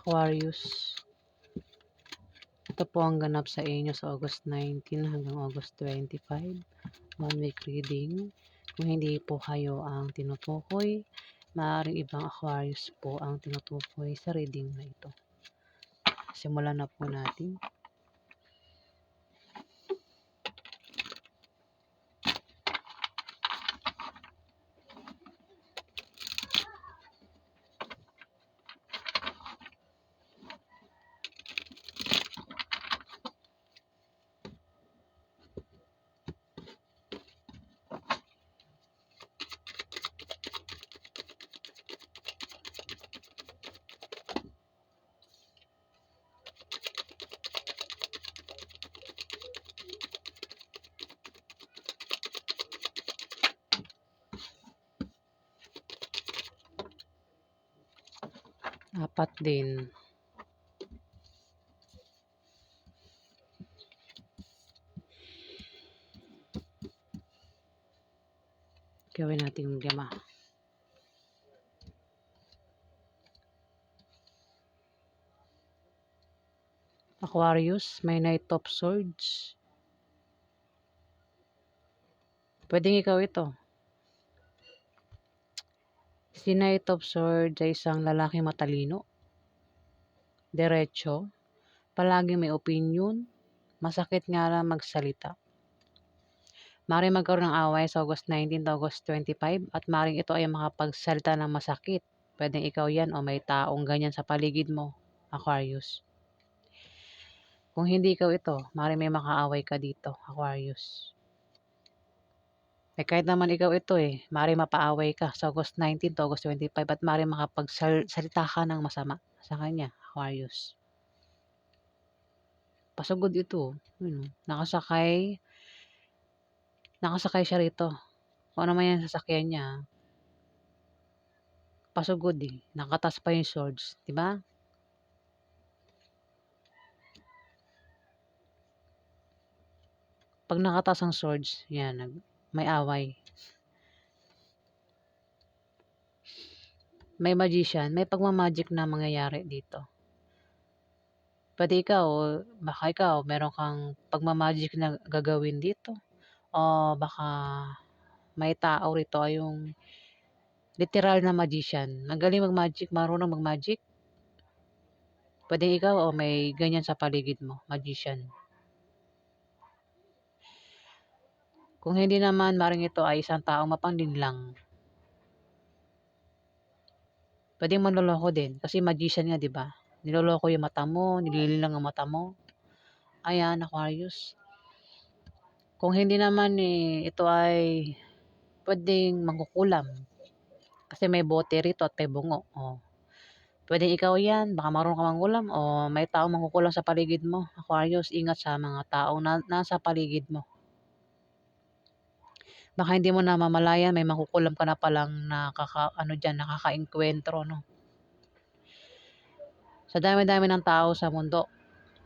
Aquarius. Ito po ang ganap sa inyo sa August 19 hanggang August 25. 1 week reading. Kung hindi po kayo ang tinutukoy, maaaring ibang Aquarius po ang tinutukoy sa reading na ito. Simulan na po natin. Apat din. Gawin natin yung 5. Aquarius, may Knight of Swords. Pwedeng ikaw ito. Si Knight of Swords ay isang lalaki matalino, diretso, palagi may opinion, masakit nga lang magsalita. Maring magkaroon ng away sa August 19 to August 25 at maring ito ay makapagsalita ng masakit. Pwedeng ikaw yan o may taong ganyan sa paligid mo, Aquarius. Kung hindi ikaw ito, maring may makaaway ka dito, Aquarius. Kahit naman ikaw ito maring mapaaway ka sa August 19 to August 25 at maring makapagsalita ka ng masama sa kanya, Aquarius. Pasugod ito. Nakasakay siya rito. Kung ano man yan sasakyan niya, pasugod Nakatas pa yung swords, di ba? Pag nakatas ang swords, yan, may away. May magician, may pagmamagic na mangyayari dito. Pwede baka ikaw, meron kang pagmamagic na gagawin dito. O baka may tao rito ay yung literal na magician. Magaling mag-magic, marunong mag-magic. Pwede ikaw o may ganyan sa paligid mo, magician. Kung hindi naman, maring ito ay isang taong mapanglinlang. Pwedeng manloloko din kasi magician nga, 'di ba? Niloloko yung mata mo, nilililang ang mata mo. Ayan, Aquarius. Kung hindi naman ito ay pwedeng mangkukulam. Kasi may bote rito at may bungo. Pwedeng ikaw yan, baka marunong ka mangkulam o may taong mangkukulam sa paligid mo. Aquarius, ingat sa mga taong nasa paligid mo. Baka hindi mo na mamalayan, may mangkukulam ka na palang nakaka-enkwentro, no? Sa dami-dami ng tao sa mundo,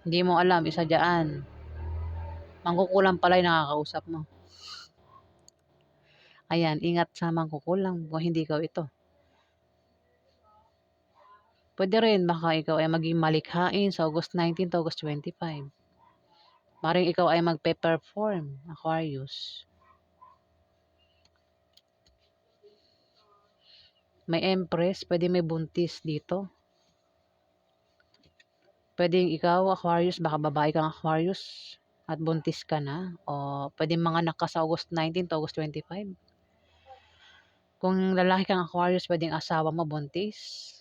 hindi mo alam, isa dyan, mangkukulam pala yung nakakausap mo. Ayan, ingat sa mangkukulam kung hindi ikaw ito. Pwede rin, baka ikaw ay maging malikhain sa August 19 to August 25. Maring ikaw ay magpe-perform, Aquarius. May Empress, pwede may buntis dito. Pwedeng ikaw, Aquarius, baka babae kang Aquarius at buntis ka na. O pwedeng manganak ka sa August 19 to August 25. Kung lalaki kang Aquarius, pwedeng asawa mo buntis.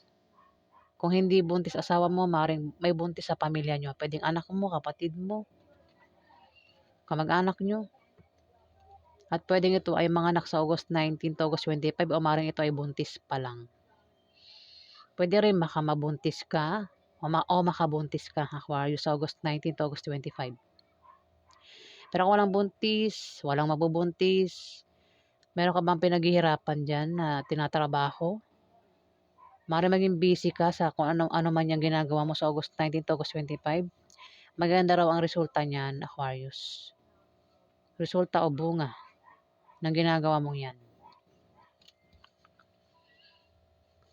Kung hindi buntis asawa mo, maring may buntis sa pamilya nyo. Pwedeng anak mo, kapatid mo, kamag-anak nyo. At pwedeng ito ay manganak sa August 19 to August 25 o maring ito ay buntis pa lang. Pwede rin baka mabuntis ka o makabuntis ka, Aquarius, sa August 19 to August 25. Pero kung walang buntis, walang mabubuntis, meron ka bang pinaghihirapan dyan na tinatrabaho? Maring maging busy ka sa kung ano man yung ginagawa mo sa August 19 to August 25. Maganda raw ang resulta niyan, Aquarius. Resulta o bunga ng ginagawa mong yan.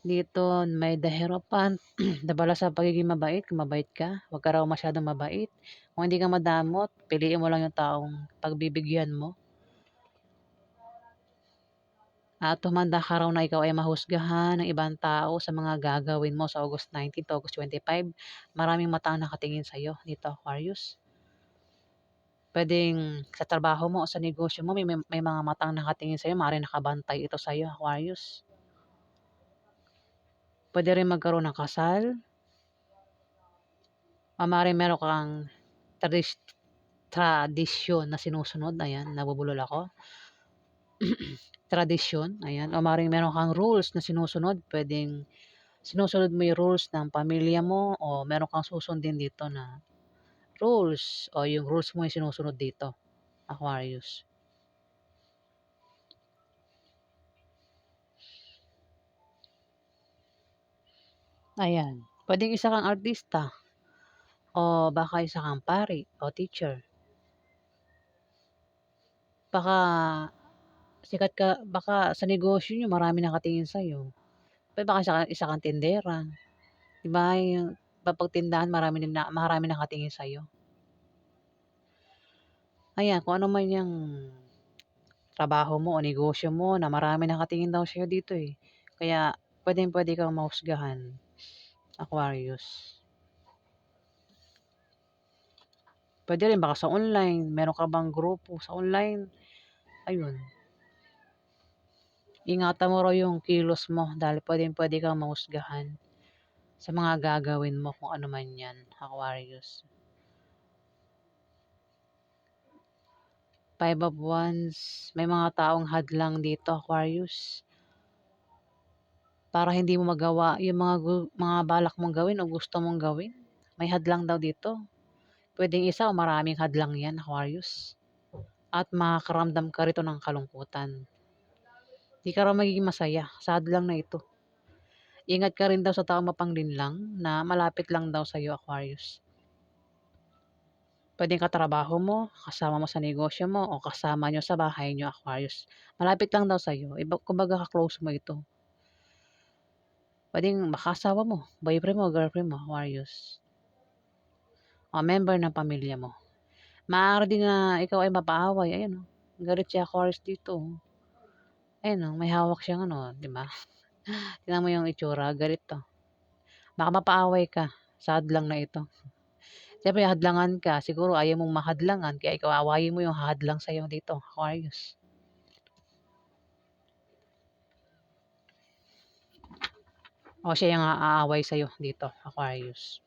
Dito may dahirapan, dabala sa pagiging mabait, kung mabait ka, huwag ka raw masyadong mabait. Kung hindi ka madamot, piliin mo lang yung taong pagbibigyan mo. At tumanda ka raw na ikaw ay mahusgahan ng ibang tao sa mga gagawin mo sa August 19 to August 25. Maraming mata ang nakatingin sa'yo dito, Aquarius. Puwedeng sa trabaho mo o sa negosyo mo may mga matang nakatingin sa'yo, maaaring nakabantay ito sa'yo, Aquarius. Puwede rin magkaroon ng kasal o maaaring meron kang tradis tradisyon na sinusunod, ayan, nabubulol ako. Tradisyon, ayan, o maaaring meron kang rules na sinusunod, puwedeng sinusunod mo yung rules ng pamilya mo o meron kang susundin dito na rules o yung rules mo yung sinusunod dito, Aquarius. Ayan, puwedeng isa kang artista o baka isa kang pari o teacher. Baka sikat ka, baka sa negosyo niyo maraming nakatingin sa'yo. Baka isa kang tindera, 'di ba, yung papagtindahan marami nakatingin sa'yo. Ayan, kung ano man yang trabaho mo o negosyo mo na marami nakatingin daw sa'yo dito, eh. Kaya puwedeng-puwede kang mahusgahan, Aquarius. Puwede rin baka sa online, meron ka bang grupo sa online, ayun. Ingatan mo raw yung kilos mo dahil puwedeng-puwede kang mahusgahan sa mga gagawin mo kung ano man 'yan, Aquarius. Five of Wands, may mga taong hadlang dito, Aquarius. Para hindi mo magawa yung mga balak mong gawin o gusto mong gawin. May hadlang daw dito. Puwedeng isa o maraming hadlang 'yan, Aquarius. At makakaramdam ka rito ng kalungkutan. 'Di ka raw magiging masaya sa hadlang na ito. Ingat ka rin daw sa taong mapanglinlang na malapit lang daw sa'yo, Aquarius. Puwedeng katrabaho mo, kasama mo sa negosyo mo, o kasama niyo sa bahay niyo, Aquarius. Malapit lang daw sa'yo, kumbaga ka-close mo ito. Puwedeng baka mo, boyfriend mo, girlfriend mo, Aquarius. O member ng pamilya mo. Maaari din na ikaw ay mapaaway, ayan, oh, galit si Aquarius dito, oh. Ayan, oh, may hawak siyang ano, 'di ba? Tingnan mo yung itsura, galit 'to. Baka mapaaway ka sa hadlang na ito. Siyempre hadlangan ka, siguro ayaw mong mahadlangan kaya ikaw aawayin mo yung hahadlang sa'yo dito, Aquarius. O siya yung aaway sa'yo dito, Aquarius.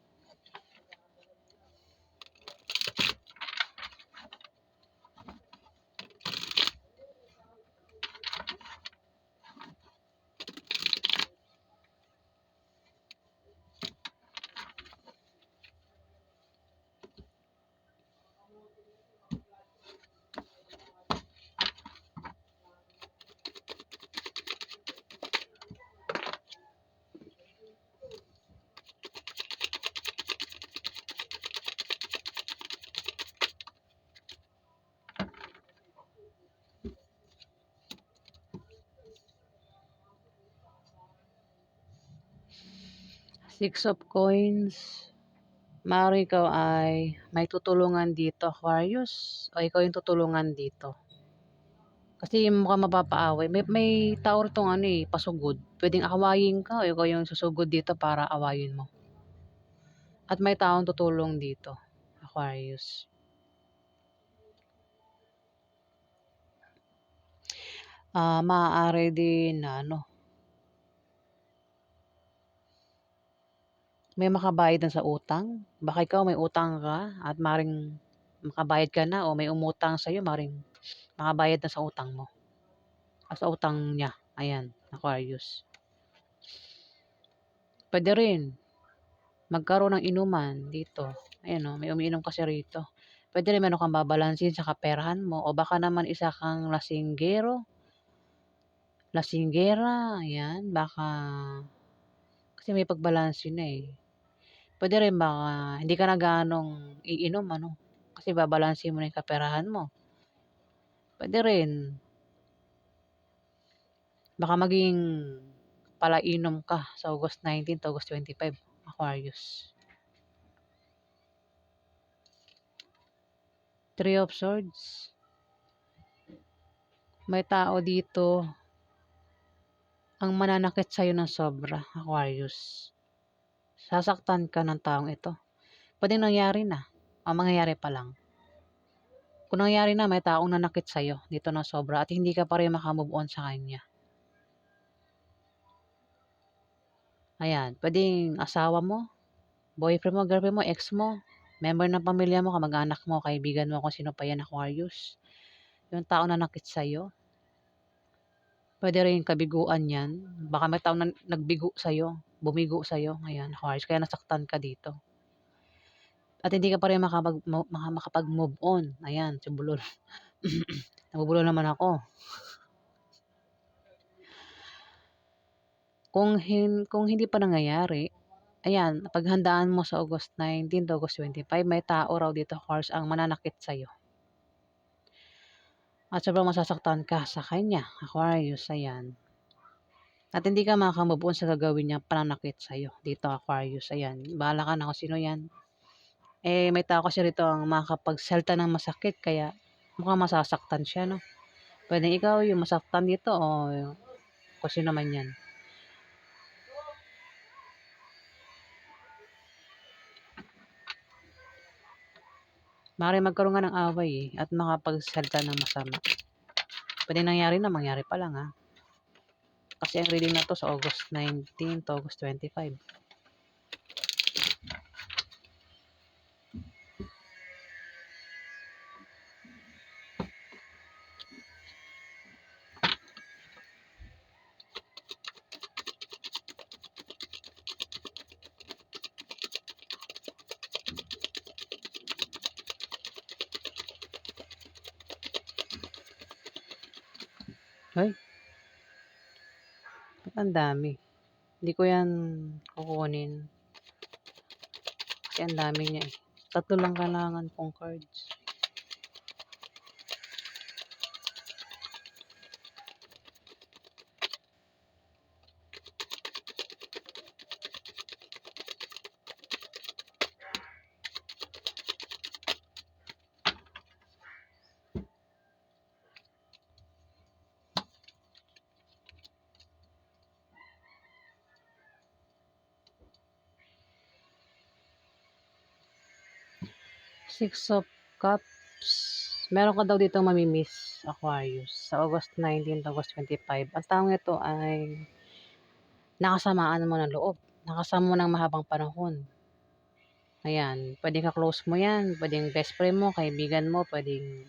6 of Coins, maaari ikaw ay may tutulungan dito, Aquarius, o ikaw yung tutulungan dito. Kasi mukhang mapapaaway. May tao ritong ano, eh, pasugod. Puwedeng awayin ka o ikaw yung susugod dito para awayin mo. At may taong tutulong dito, Aquarius. Maaari din na ano, may makabayad na sa utang. Baka ikaw may utang ka at maaaring makabayad ka na o may umutang sa'yo, maaaring makabayad na sa utang mo, sa utang niya, ayan, Aquarius. Puwede rin magkaroon ng inuman dito, ayan, oh, may umiinom kasi rito. Puwede rin meron kang babalansin sa kaperahan mo o baka naman isa kang lasinggero, lasinggera, ayan, baka kasi may pagbalanse na, eh. Puwede rin baka hindi ka na gaanong iinom ano, kasi babalansehin mo na yung kaperahan mo. Puwede rin baka maging palainom ka sa August 19 to August 25, Aquarius. Three of Swords. May tao dito ang mananakit sa'yo ng sobra, Aquarius. Sasaktan ka ng taong ito. Pwedeng nangyari na. O mangyayari pa lang. Kung nangyari na, may taong nanakit sa'yo dito ng sobra at hindi ka pa rin makamove on sa kanya. Ayan, pwedeng asawa mo, boyfriend mo, girlfriend mo, ex mo, member ng pamilya mo, kamag-anak mo, kaibigan mo, kung sino pa yan, Aquarius. Yung tao na nakit sa'yo. Pwede rin kabiguan yan. Baka may tao na nagbigo sa'yo, bumigo sa'yo. Ayan, Aquarius, kaya nasaktan ka dito. At hindi ka pa rin makapag-move on. Ayan, si Bulol. Nabubulol naman ako. Kung hindi pa nangyayari, ayan, paghandaan mo sa August 19 to August 25, may tao raw dito, Aquarius, ang mananakit sa'yo. At sobrang masasaktan ka sa kanya, Aquarius, ayan. At hindi ka makamove on sa gagawin niyang pananakit sa'yo dito, Aquarius, ayan. Bahala ka na kung sino yan. May tao kasi rito ang makakapagsalta ng masakit, kaya mukhang masasaktan siya, no? Pwede ikaw yung masaktan dito o kung sino man yan. Maaaring magkaroon nga ng away at makapagsalta ng masama. Pwede nangyari na, mangyari pa lang ha. Kasi ang reading na to sa August 19 to August 25. Ay, ang dami. Hindi ko yan kukunin. Kasi ang dami niya eh. 3 lang kailangan kong cards. Six of Cups. Meron ka daw dito mamimiss, Aquarius, sa August 19 to August 25. Ang taong ito ay nakasamaan mo ng loob. Nakasama mo ng mahabang panahon. Ayan, pwedeng ka-close mo yan. Pwedeng best friend mo, kaibigan mo, pwedeng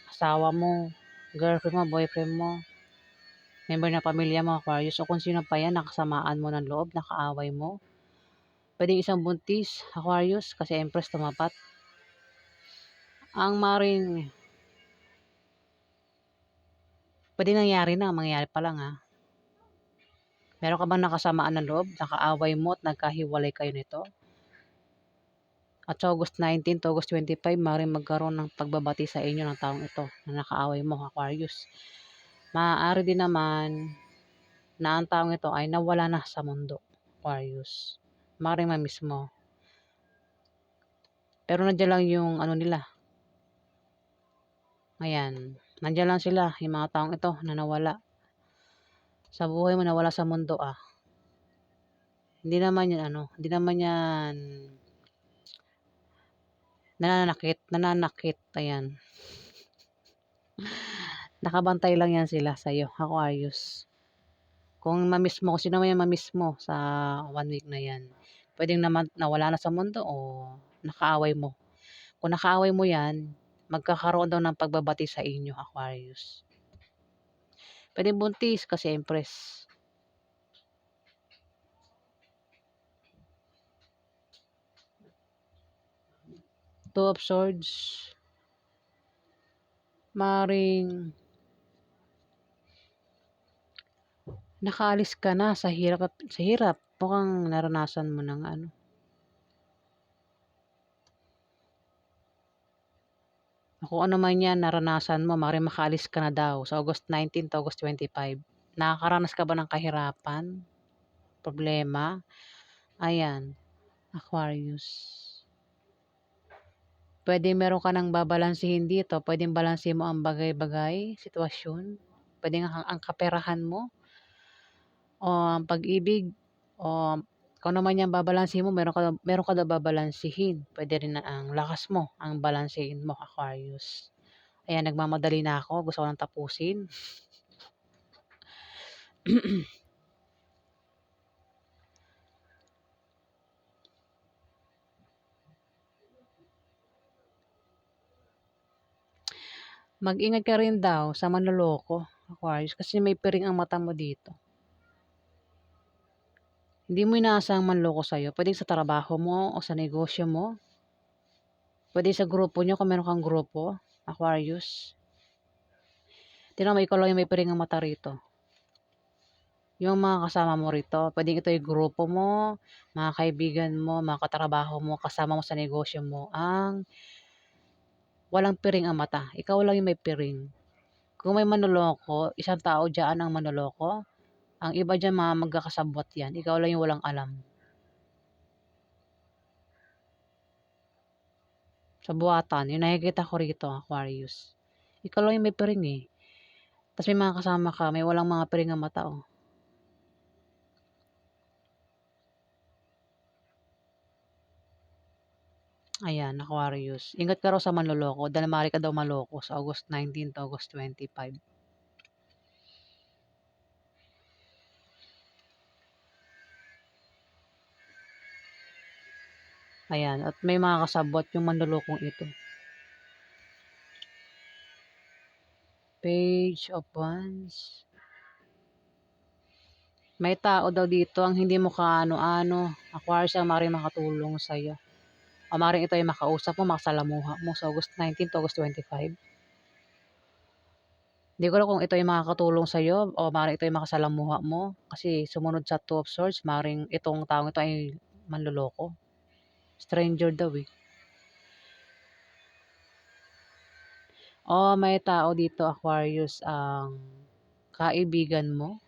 asawa mo, girlfriend mo, boyfriend mo, member ng pamilya mo, Aquarius. O kung sino pa yan, nakasamaan mo ng loob, nakaaway mo. Pwedeng isang buntis, Aquarius, kasi Empress tumapat. Ang maring pwede nangyari na, mangyari pa lang ha. Meron ka bang nakasamaan ng loob, nakaaway mo at nagkahiwalay kayo nito? At sa August 19 to August 25, maaaring magkaroon ng pagbabati sa inyo ng taong ito na nakaaway mo, Aquarius. Maaari din naman na ang taong ito ay nawala na sa mundo, Aquarius. Maaaring mamiss mo. Pero nandiyan lang yung ano nila. Ayan, nandiyan lang sila, yung mga taong ito na nawala. Sa buhay mo, nawala sa mundo ah. Hindi naman yan hindi naman yan nananakit, ayan. Nakabantay lang yan sila sa'yo, Aquarius. Kung mamiss mo, kung sino man yung mamiss mo sa 1 week na yan, pwedeng naman nawala na sa mundo o nakaaway mo. Kung nakaaway mo yan, magkakaroon daw ng pagbabati sa inyo, Aquarius. Pwedeng buntis kasi Empress. Two of Swords. Maring nakaalis ka na sa hirap. Mukhang naranasan mo ng kung ano man yan naranasan mo, maring makaalis ka na daw sa August 19 to August 25. Nakakaranas ka ba ng kahirapan? problema. Ayan, Aquarius. Pwede meron ka ng babalansehin dito. Pwedeng balansehin mo ang bagay-bagay, sitwasyon. Pwedeng ang kaperahan mo o ang pag-ibig o kung ano man yung babalansehin mo, meron ka daw babalansehin. Pwede rin na ang lakas mo, ang balansehin mo, Aquarius. Ayan, nagmamadali na ako. Gusto ko nang tapusin. Mag-ingat ka rin daw sa manloloko, Aquarius, kasi may piring ang mata mo dito. Hindi mo inaasahang manloko sa'yo. Pwede sa trabaho mo o sa negosyo mo. Pwede sa grupo nyo kung meron kang grupo, Aquarius. Tingnan mo, ikaw lang yung may piring ang mata rito. Yung mga kasama mo rito, pwedeng ito yung grupo mo, mga kaibigan mo, mga katrabaho mo, kasama mo sa negosyo mo, ang walang piring ang mata. Ikaw lang yung may piring. Kung may manloloko, isang tao dyan ang manloloko. Ang iba dyan mga magkakasabwat yan. Ikaw lang yung walang alam. Sa buhatan, yung nakikita ko rito, Aquarius. Ikaw lang yung may piring eh. Tapos may mga kasama ka, may walang mga piring ang mata oh. Ayan, Aquarius. Ingat ka raw sa manloloko dahil maaari ka daw maloko sa August 19 to August 25. Ayan, at may mga kasabot yung manlolokong ito. Page of Wands. May tao daw dito ang hindi mo kaano-ano. Aquarius ang maaaring makatulong sa iyo. O maaaring ito ay makausap mo, makasalamuha mo sa August 19 to August 25. Hindi ko alam kung ito ay makakatulong sa iyo o maaaring ito ay makasalamuha mo. Kasi sumunod sa Two of Swords, maaaring itong taong ito ay manloloko. Stranger daw eh. O may tao dito, Aquarius, ang kaibigan mo.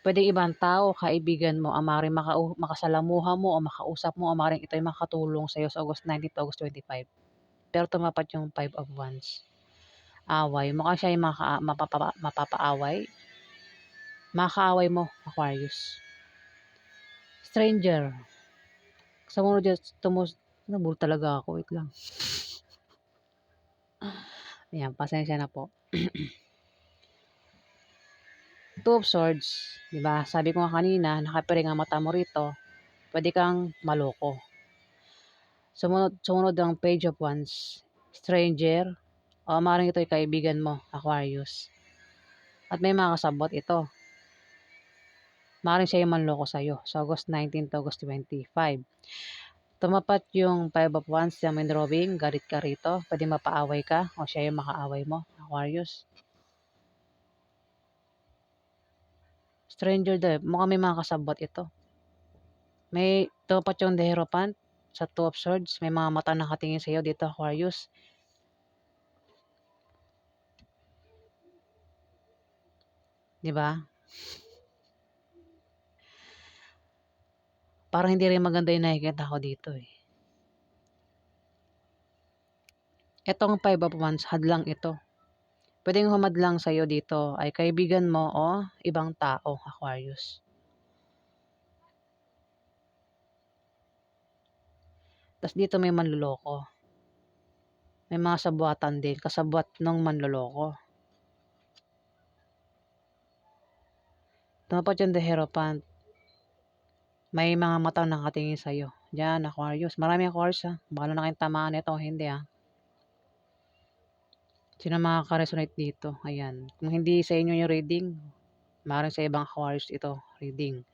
Pwede ibang tao, kaibigan mo, ang maaaring makasalamuha mo o makausap mo, o maaaring ito ay makatulong sa iyo sa August 19 to August 25. Pero tumapat yung 5 of Wands. Away. Mukhang siya ay mapapaaway. Makaaway mo, Aquarius. Stranger. Sumunod dyan, nabul talaga ako. Wait lang. Ayan, pasensya na po. Two of Swords. Diba? Sabi ko nga kanina, nakapiring ang mata mo rito. Pwede kang maloko. Sumunod ang Page of Wands. Stranger. O maaaring ito ay kaibigan mo, Aquarius. At may mga kasabot ito. Maaaring siya yung manloko sa'yo sa August 19 to August 25. Tumapat yung 5 of Wands yung main drawing. Galit ka rito. Pwede mapaaway ka o siya yung makaaway mo, Aquarius. Stranger daw. Mukhang may mga kasabot ito. May tumapat yung The Hierophant sa Two of Swords. May mga mata nakatingin sa iyo dito, Aquarius. Di ba? Parang hindi rin maganda yung nakikita ko dito eh. Etong 5 of Wands, hadlang ito. Pwedeng humadlang sa iyo dito ay kaibigan mo o ibang tao, Aquarius. Tapos dito may manloloko. May mga sabuatan din, kasabwat ng manloloko. Tumapat yung The Hierophant. May mga mata nakatingin sa iyo. Diyan, Aquarius. Maraming Aquarius ha. Baka na kayong tamaan nito o hindi ha. Sino makaka-resonate dito? Ayan. Kung hindi sa inyo yung reading, maaaring sa ibang Aquarius ito, reading.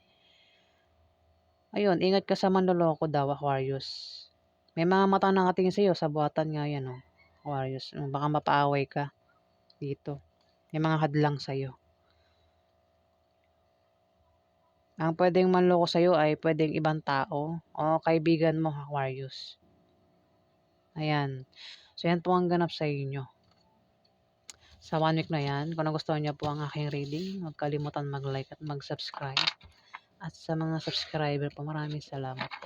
Ayun, ingat ka sa manloloko daw, Aquarius. May mga mata nakatingin sa iyo, sa buhatan nga yan, oh. Aquarius. Baka mapaaway ka dito. May mga hadlang sa iyo. Ang pwedeng manloko sa iyo ay pwedeng ibang tao o kaibigan mo, Aquarius. Ayan. So, yan po ang ganap sa inyo. Sa 1 week na yan, kung nagustuhan niyo po ang aking reading, huwag kalimutan mag-like at mag-subscribe. At sa mga subscriber po, maraming salamat po.